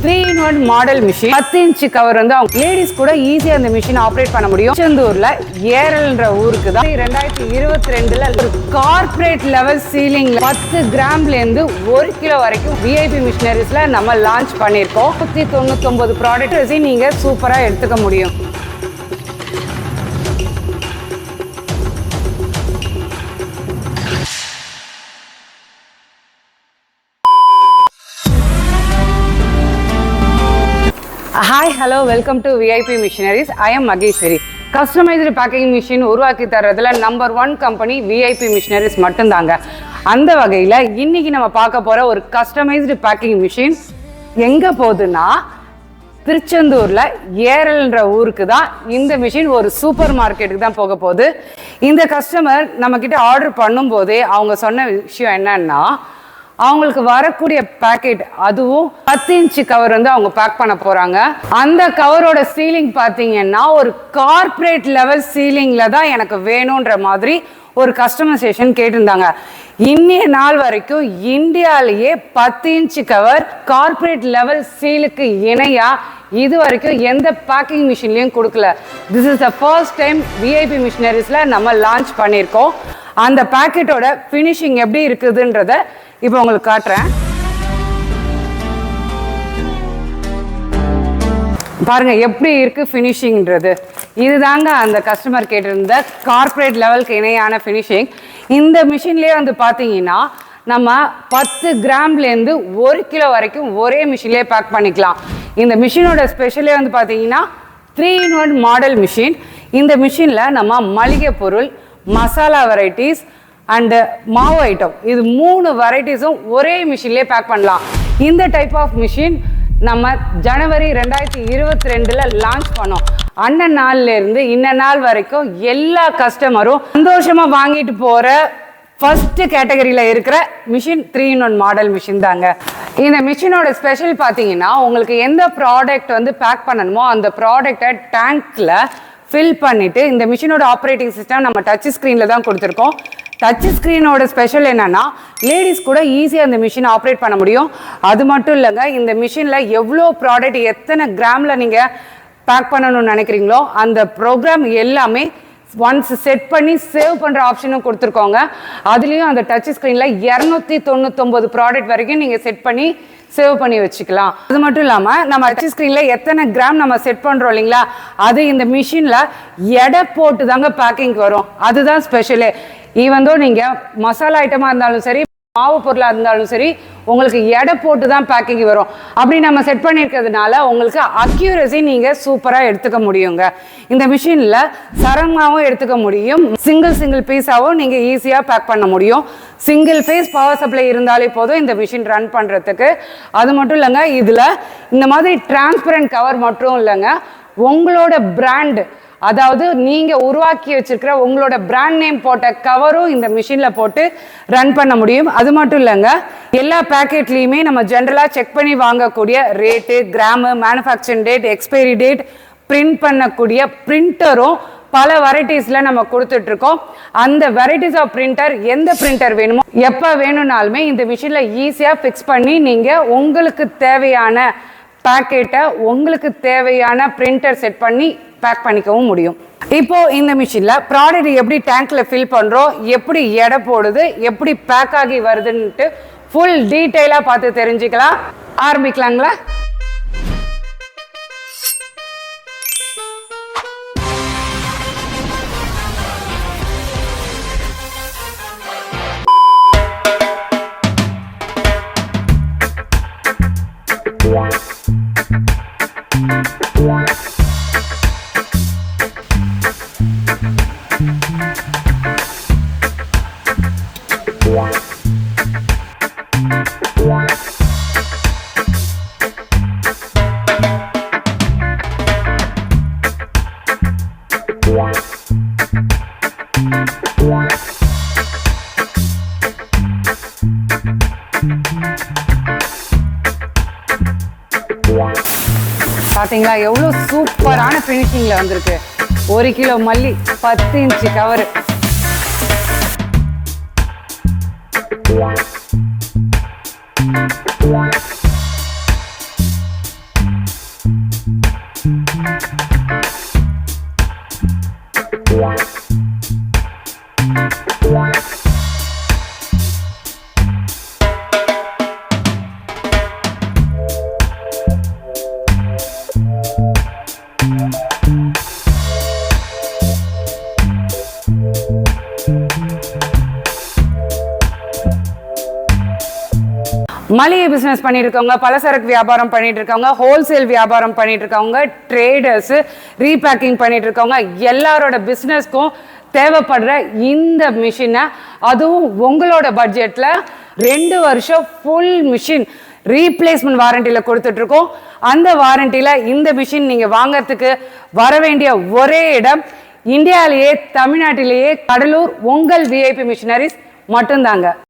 3-in-1 model machine 10 inch cover வந்து அவங்க ladies கூட ஈஸியா அந்த மிஷின் ஆப்ரேட் பண்ண முடியும். திருச்செந்தூர்ல ஏரல்ன்ற ஊருக்கு தான் 2022ல ஒரு கார்ப்பரேட் லெவல் சீலிங்ல 10 கிராம்ல இருந்து 1 கிலோ வரைக்கும் விஐபி மிஷினரிஸ்ல நம்ம லான்ச் பண்ணிருக்கோம். 199 ப்ராடக்ட் நீங்க சூப்பரா எடுத்துக்க முடியும். Hi, hello, welcome to VIP Missionaries. I am Mageshwari. Customized packing machine உருவாக்கி தரதுல நம்பர் 1 கம்பெனி VIP Missionaries மட்டும்தாங்க. அந்த வகையில் இன்னைக்கு நம்ம பார்க்க போற ஒரு கஸ்டமைஸ்டு பேக்கிங் மிஷின் எங்க போகுதுன்னா திருச்செந்தூர்ல ஏரல்ன்ற ஊருக்கு தான் இந்த மிஷின் ஒரு சூப்பர் மார்க்கெட்டுக்கு தான் போக போகுது. இந்த கஸ்டமர் நம்ம கிட்ட ஆர்டர் பண்ணும்போதே அவங்க சொன்ன விஷயம் என்னன்னா, அவங்களுக்கு வரக்கூடிய பேக்கெட் அதுவும் 10 இன்ச் கவர் வந்து அவங்க பேக் பண்ண போறாங்க. அந்த கவரோட சீலிங் பாத்தீங்கன்னா ஒரு கார்ப்பரேட் லெவல் சீலிங்ல தான் எனக்கு வேணும்ன்ற மாதிரி ஒரு கஸ்டமைசேஷன் கேட்டிருந்தாங்க. இன்னைய நாள் வரைக்கும் இந்தியாலேயே 10 இன்ச் கவர் கார்ப்பரேட் லெவல் சீலுக்கு இணையா இது வரைக்கும் எந்த பேக்கிங் மிஷின்லயும் கொடுக்கல. This is the first time VIP மிஷினரிஸ்ல நம்ம லான்ச் பண்ணியிருக்கோம். அந்த பேக்கெட்டோட ஃபினிஷிங் எப்படி இருக்குதுன்றத இப்போ உங்களுக்கு காட்டுறேன். பாருங்க எப்படி இருக்கு ஃபினிஷிங்ன்றது. இதுதாங்க அந்த கஸ்டமர் கேட்டிருந்த கார்ப்பரேட் லெவலுக்கு இணையான ஃபினிஷிங். இந்த மிஷின்லேயே வந்து பார்த்தீங்கன்னா நம்ம 10 கிராம்லேருந்து 1 கிலோ வரைக்கும் ஒரே மிஷின்லேயே பேக் பண்ணிக்கலாம். இந்த மிஷினோட ஸ்பெஷலே வந்து பார்த்தீங்கன்னா 3-in-1 மாடல் மிஷின். இந்த மிஷினில் நம்ம மளிகை பொருள், மசாலா வெரைட்டிஸ் அண்டு மாவு ஐட்டம் இது 3 வெரைட்டிஸும் ஒரே மிஷின்லேயே பேக் பண்ணலாம். இந்த டைப் ஆஃப் மிஷின் நம்ம ஜனவரி 2022ல் லான்ச் பண்ணோம். அன்ன நாள்ல இருந்து இன்ன நாள் வரைக்கும் எல்லா கஸ்டமரும் சந்தோஷமா வாங்கிட்டு போற ஃபர்ஸ்ட் கேட்டகரியில இருக்கிற மிஷின் 3-in-1 மாடல் மிஷின் தாங்க. இந்த மிஷினோட ஸ்பெஷல் பார்த்தீங்கன்னா உங்களுக்கு எந்த ப்ராடக்ட் வந்து பேக் பண்ணணுமோ அந்த ப்ராடக்டை டேங்க்ல ஃபில் பண்ணிட்டு இந்த மிஷினோட ஆப்ரேட்டிங் சிஸ்டம் நம்ம டச் ஸ்க்ரீனில் தான் கொடுத்துருக்கோம். டச் ஸ்க்ரீனோட ஸ்பெஷல் என்னன்னா லேடிஸ் கூட ஈஸியாக அந்த மிஷினை ஆப்ரேட் பண்ண முடியும். அது மட்டும் இல்லைங்க, இந்த மிஷினில் எவ்வளோ ப்ராடக்ட் எத்தனை கிராமில் நீங்கள் பேக் பண்ணணும்னு நினைக்கிறீங்களோ அந்த ப்ரோக்ராம் எல்லாமே ஒன்ஸ் செட் பண்ணி சேவ் பண்ணுற ஆப்ஷனும் கொடுத்துருக்கோங்க. அதுலேயும் அந்த டச் ஸ்க்ரீனில் 299 ப்ராடக்ட் வரைக்கும் நீங்கள் செட் பண்ணி சேவ் பண்ணி வச்சுக்கலாம். அது மட்டும் இல்லாமல் நம்ம டச் ஸ்க்ரீனில் எத்தனை கிராம் நம்ம செட் பண்ணுறோம் இல்லைங்களா, அது இந்த மிஷினில் எடை போட்டு தாங்க பேக்கிங் வரும். அதுதான் ஸ்பெஷலு. ஈவன் தோ நீங்கள் மசாலா ஐட்டமாக இருந்தாலும் சரி, மாவு பொருளாக இருந்தாலும் சரி, உங்களுக்கு எடை போட்டு தான் பேக்கிங் வரும். அப்படி நம்ம செட் பண்ணியிருக்கிறதுனால உங்களுக்கு அக்யூரசி நீங்கள் சூப்பராக எடுத்துக்க முடியுங்க. இந்த மிஷினில் சரமாகவும் எடுத்துக்க முடியும், சிங்கிள் பீஸாகவும் நீங்கள் ஈஸியாக பேக் பண்ண முடியும். சிங்கிள் ஃபேஸ் பவர் சப்ளை இருந்தாலே போதும் இந்த மிஷின் ரன் பண்ணுறதுக்கு. அது மட்டும் இல்லைங்க, இதில் இந்த மாதிரி டிரான்ஸ்பரண்ட் கவர் மட்டும் இல்லைங்க, உங்களோட பிராண்டு அதாவது நீங்கள் உருவாக்கி வச்சிருக்கிற உங்களோட பிராண்ட் நேம் போட்ட கவரும் இந்த மிஷினில் போட்டு ரன் பண்ண முடியும். அது மட்டும் இல்லைங்க, எல்லா பேக்கெட்லேயுமே நம்ம ஜென்ரலாக செக் பண்ணி வாங்கக்கூடிய rate, gram, manufacturing date, expiry date, print பண்ணக்கூடிய பிரிண்டரும் பல வெரைட்டிஸில் நம்ம கொடுத்துட்ருக்கோம். அந்த வெரைட்டிஸ் ஆஃப் பிரிண்டர் எந்த பிரிண்டர் வேணுமோ எப்போ வேணும்னாலுமே இந்த மிஷினில் ஈஸியாக ஃபிக்ஸ் பண்ணி நீங்கள் உங்களுக்கு தேவையான பேக்கெட்டை உங்களுக்கு தேவையான பிரிண்டர் செட் பண்ணி பேக் பண்ணிக்கவும் முடியும். இப்போ இந்த மிஷின்ல ப்ராடக்ட் எப்படி டேங்க்ல ஃபில் பண்றோம், எப்படி எடை போடுது, எப்படி பேக் ஆகி வருதுன்னுட்டு ஃபுல் டீட்டெயிலா பார்த்து தெரிஞ்சுக்கலாம். ஆரம்பிக்கலாங்களா? பார்த்தீங்களா எவ்வளோ சூப்பரான ஃபினிஷிங்கில் வந்திருக்கு. 1 கிலோ மல்லி, 10 இன்ச் கவர். மளிகை பிஸ்னஸ் பண்ணிட்டு இருக்கவங்க, பலசரக்கு வியாபாரம் பண்ணிட்டு இருக்கவங்க, ஹோல்சேல் வியாபாரம் பண்ணிட்டு இருக்கவங்க, ட்ரேடர்ஸ், ரீபேக்கிங் பண்ணிட்டு இருக்கவங்க எல்லாரோட பிஸ்னஸ்க்கும் தேவைப்படுற இந்த மிஷினை, அதுவும் உங்களோட பட்ஜெட்ல 2 வருஷம் ஃபுல் மிஷின் ரீப்ளேஸ்மெண்ட் வாரண்டியில் கொடுத்துட்ருக்கோம். அந்த வாரண்டியில் இந்த மிஷின் நீங்கள் வாங்கிறதுக்கு வர வேண்டிய ஒரே இடம் இந்தியாவிலேயே தமிழ்நாட்டிலேயே கடலூர் உங்கள் விஐபி மிஷினரிஸ் மட்டும்தாங்க.